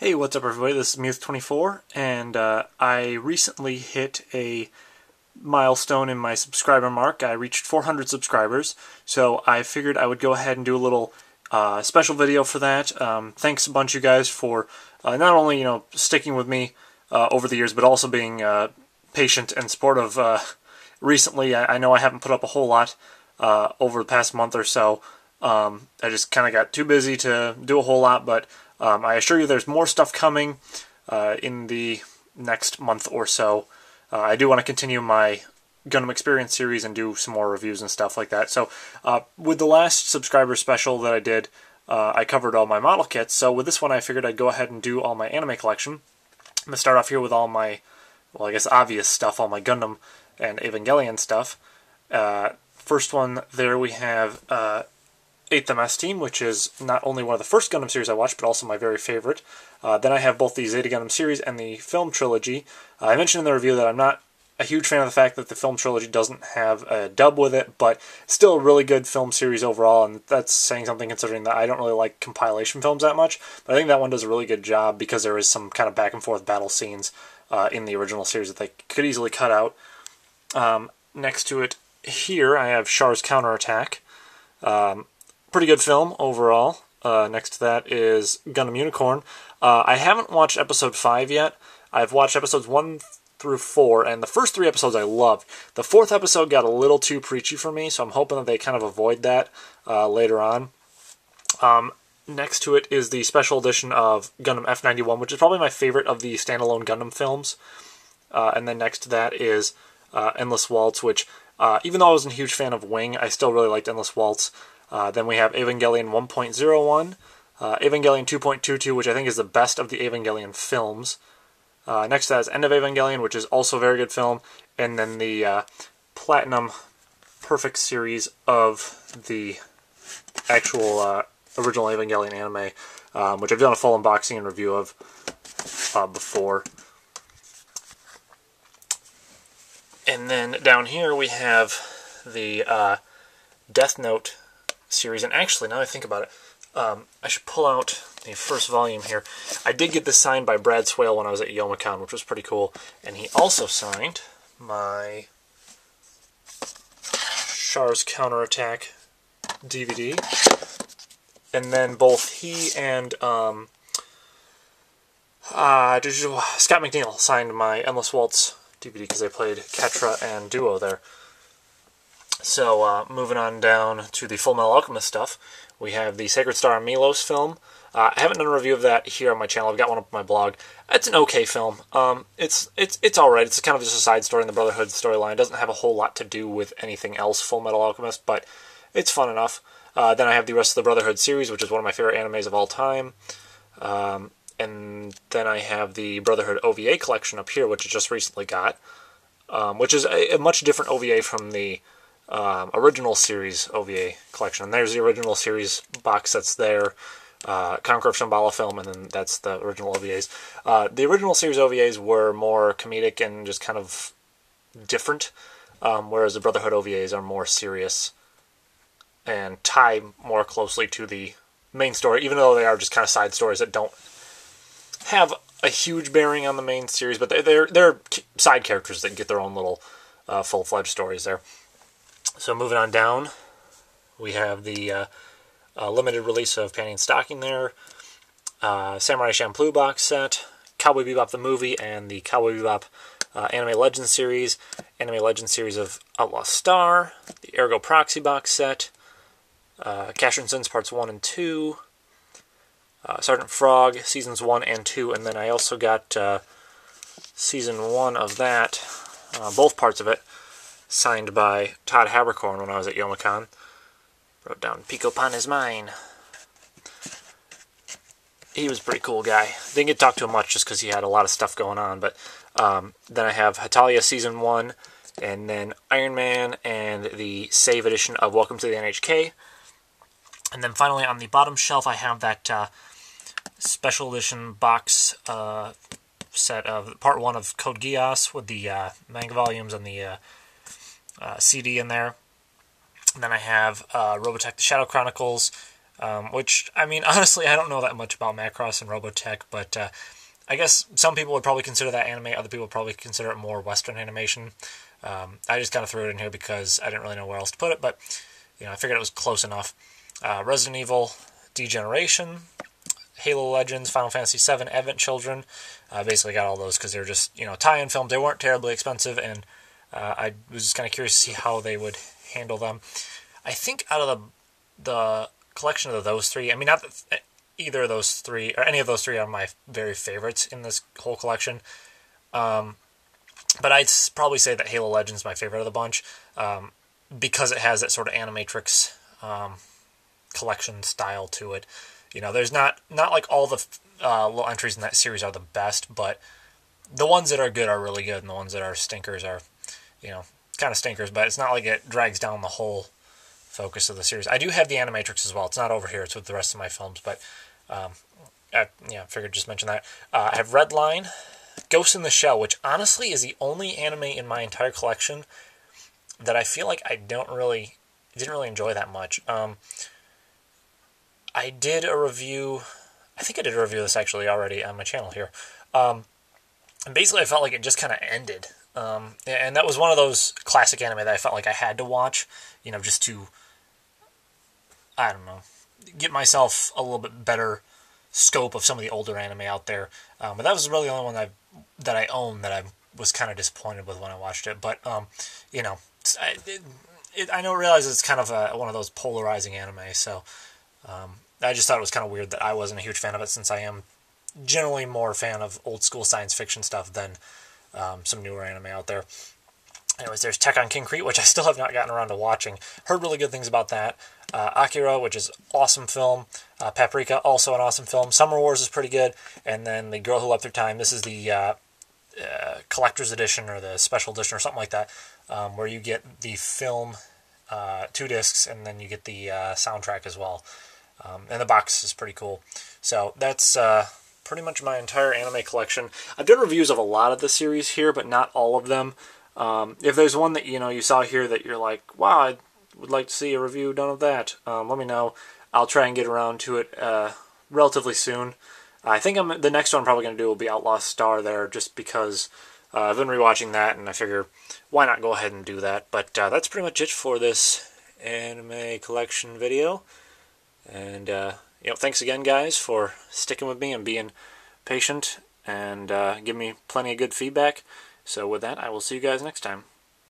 Hey, what's up everybody? This is Mewth24, and I recently hit a milestone in my subscriber mark. I reached 400 subscribers, so I figured I would go ahead and do a little special video for that. Thanks a bunch, you guys, for not only sticking with me over the years, but also being patient and supportive. Recently, I know I haven't put up a whole lot over the past month or so. I just kind of got too busy to do a whole lot, but I assure you there's more stuff coming in the next month or so. I do want to continue my Gundam Experience series and do some more reviews and stuff like that. So with the last subscriber special that I did, I covered all my model kits. So with this one, I figured I'd go ahead and do all my anime collection. I'm going to start off here with all my, well, I guess obvious stuff, all my Gundam and Evangelion stuff. First one there we have 8th MS Team, which is not only one of the first Gundam series I watched, but also my very favorite. Then I have both the Zeta Gundam series and the film trilogy. I mentioned in the review that I'm not a huge fan of the fact that the film trilogy doesn't have a dub with it, but still a really good film series overall, and that's saying something considering that I don't really like compilation films that much, but I think that one does a really good job because there is some kind of back and forth battle scenes in the original series that they could easily cut out. Next to it here, I have Char's Counterattack. Pretty good film overall. Next to that is Gundam Unicorn. I haven't watched episode 5 yet. I've watched episodes 1 through 4, and the first 3 episodes I loved. The 4th episode got a little too preachy for me, so I'm hoping that they kind of avoid that later on. Next to it is the special edition of Gundam F91, which is probably my favorite of the standalone Gundam films. And then next to that is Endless Waltz, which, even though I wasn't a huge fan of Wing, I still really liked Endless Waltz. Then we have Evangelion 1.01, Evangelion 2.22, which I think is the best of the Evangelion films. Next to that is End of Evangelion, which is also a very good film. And then the Platinum Perfect series of the actual original Evangelion anime, which I've done a full unboxing and review of before. And then down here we have the Death Note series, and actually, now that I think about it, I should pull out the first volume here. I did get this signed by Brad Swale when I was at Youmacon, which was pretty cool, and he also signed my Char's Counterattack DVD, and then both he and Scott McNeil signed my Endless Waltz DVD because they played Ketra and Duo there. So, moving on down to the Full Metal Alchemist stuff, we have the Sacred Star and Milos film. I haven't done a review of that here on my channel. I've got one up on my blog. It's an okay film. It's alright. It's kind of just a side story in the Brotherhood storyline. It doesn't have a whole lot to do with anything else Full Metal Alchemist, but it's fun enough. Then I have the rest of the Brotherhood series, which is one of my favorite animes of all time. And then I have the Brotherhood OVA collection up here, which I just recently got, which is a much different OVA from the original series OVA collection. And there's the original series box that's there, Conqueror of Shambhala film, and then that's the original OVAs. The original series OVAs were more comedic and just kind of different, whereas the Brotherhood OVAs are more serious and tie more closely to the main story, even though they are just kind of side stories that don't have a huge bearing on the main series, but they're side characters that get their own little full-fledged stories there. So moving on down, we have the limited release of Panty and Stocking there, Samurai Champloo box set, Cowboy Bebop the movie, and the Cowboy Bebop Anime Legends series, Anime Legends series of Outlaw Star, the Ergo Proxy box set, Cashin Sins Parts 1 and 2, Sergeant Frog Seasons 1 and 2, and then I also got Season 1 of that, both parts of it, signed by Todd Habercorn when I was at Youmacon. Wrote down, Pico Pan is mine. He was a pretty cool guy. Didn't get to talk to him much just because he had a lot of stuff going on, but then I have Hetalia Season 1, and then Iron Man, and the Save edition of Welcome to the NHK. And then finally on the bottom shelf I have that special edition box set of Part 1 of Code Geass with the manga volumes and the CD in there. And then I have Robotech The Shadow Chronicles, which, I mean, honestly, I don't know that much about Macross and Robotech, but I guess some people would probably consider that anime, other people would probably consider it more Western animation. I just kind of threw it in here because I didn't really know where else to put it, but, you know, I figured it was close enough. Resident Evil Degeneration, Halo Legends, Final Fantasy VII, Advent Children. I basically got all those because they were just, you know, tie-in films. They weren't terribly expensive, and I was just kind of curious to see how they would handle them. I think out of the collection of those three, I mean, not that either of those three, or any of those three are my very favorites in this whole collection. But I'd probably say that Halo Legends is my favorite of the bunch, because it has that sort of Animatrix collection style to it. You know, there's not like all the little entries in that series are the best, but the ones that are good are really good, and the ones that are stinkers are, you know, kind of stinkers, but it's not like it drags down the whole focus of the series. I do have the Animatrix as well. It's not over here. It's with the rest of my films, but I figured just mention that. I have Redline, Ghost in the Shell, which honestly is the only anime in my entire collection that I feel like I didn't really enjoy that much. I did a review. I think I did a review of this actually already on my channel here. And basically, I felt like it just kind of ended. And that was one of those classic anime that I felt like I had to watch, you know, just to, I don't know, get myself a little bit better scope of some of the older anime out there. But that was really the only one that I own that I was kind of disappointed with when I watched it. But, you know, I realize it's kind of one of those polarizing anime, so I just thought it was kind of weird that I wasn't a huge fan of it, since I am generally more a fan of old school science fiction stuff than some newer anime out there. Anyways, there's Tech on Concrete, which I still have not gotten around to watching. Heard really good things about that. Akira, which is an awesome film. Paprika, also an awesome film. Summer Wars is pretty good. And then The Girl Who Leapt Through Time. This is the collector's edition or the special edition or something like that, where you get the film, 2 discs, and then you get the soundtrack as well. And the box is pretty cool. So that's pretty much my entire anime collection. I've done reviews of a lot of the series here, but not all of them. If there's one that you saw here that you're like, wow, I would like to see a review done of that, let me know. I'll try and get around to it relatively soon. I think the next one I'm probably going to do will be Outlaw Star there, just because I've been rewatching that, and I figure why not go ahead and do that. But that's pretty much it for this anime collection video. And thanks again, guys, for sticking with me and being patient and giving me plenty of good feedback. So with that, I will see you guys next time.